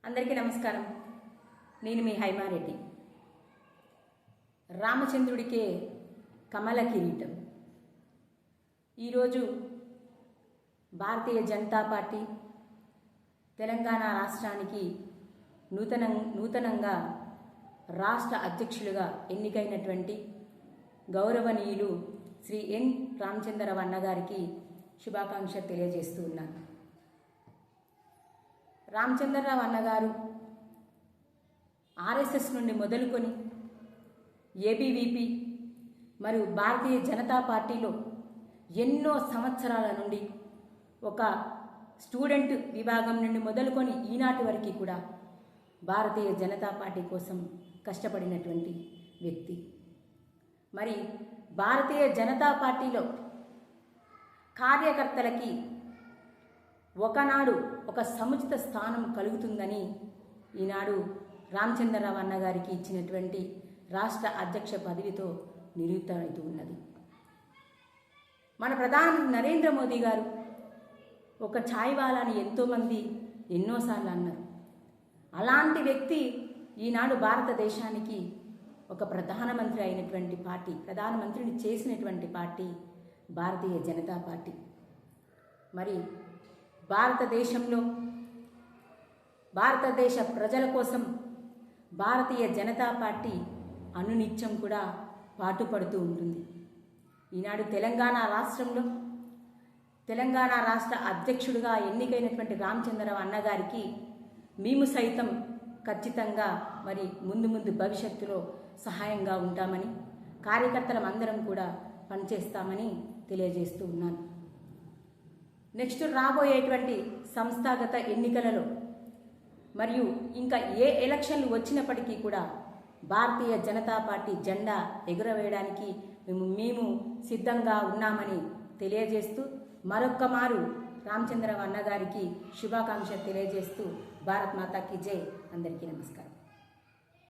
అందరికీ నమస్కారం. నేను మీ హైమారెడ్డి. రామచంద్రుడికే కమల కిరీటం. ఈరోజు భారతీయ జనతా పార్టీ తెలంగాణ రాష్ట్రానికి నూతనంగా రాష్ట్ర అధ్యక్షులుగా ఎన్నికైనటువంటి గౌరవనీయులు శ్రీ ఎన్ రామచంద్రరావు అన్నగారికి శుభాకాంక్షలు తెలియజేస్తూ ఉన్నాను. రామచంద్రరావు అన్నగారు ఆర్ఎస్ఎస్ నుండి మొదలుకొని ఏబీవీపీ మరియు భారతీయ జనతా పార్టీలో ఎన్నో సంవత్సరాల నుండి ఒక స్టూడెంట్ విభాగం నుండి మొదలుకొని ఈనాటి వరకు కూడా భారతీయ జనతా పార్టీ కోసం కష్టపడినటువంటి వ్యక్తి. మరి భారతీయ జనతా పార్టీలో కార్యకర్తలకి ఒకనాడు ఒక సముచిత స్థానం కలుగుతుందని ఈనాడు రామచంద్రరావు అన్నగారికి ఇచ్చినటువంటి రాష్ట్ర అధ్యక్ష పదవితో నిరూపితమవుతూ ఉన్నది. మన ప్రధాని నరేంద్ర మోదీ గారు ఒక ఛాయ్వాలాని ఎంతోమంది ఎన్నోసార్లు అన్నారు. అలాంటి వ్యక్తి ఈనాడు భారతదేశానికి ఒక ప్రధానమంత్రి అయినటువంటి పార్టీ, ప్రధానమంత్రిని చేసినటువంటి పార్టీ భారతీయ జనతా పార్టీ. మరి భారతదేశంలో భారతదేశ ప్రజల కోసం భారతీయ జనతా పార్టీ అనునిత్యం కూడా పాటుపడుతూ ఉంటుంది. ఈనాడు తెలంగాణ రాష్ట్రంలో తెలంగాణ రాష్ట్ర అధ్యక్షుడిగా ఎన్నికైనటువంటి రామచంద్రరావు అన్నగారికి మేము సైతం ఖచ్చితంగా మరి ముందు భవిష్యత్తులో సహాయంగా ఉంటామని, కార్యకర్తలం అందరం కూడా పనిచేస్తామని తెలియజేస్తూ ఉన్నాను. నెక్స్ట్ రాబోయేటువంటి సంస్థాగత ఎన్నికలలో మరియు ఇంకా ఏ ఎలక్షన్లు వచ్చినప్పటికీ కూడా భారతీయ జనతా పార్టీ జెండా ఎగురవేయడానికి మేము సిద్ధంగా ఉన్నామని తెలియజేస్తూ మరొక్క మారు రామచంద్రరావు అన్నగారికి శుభాకాంక్షలు తెలియజేస్తూ భారత్ మాతాకి జై. అందరికీ నమస్కారం.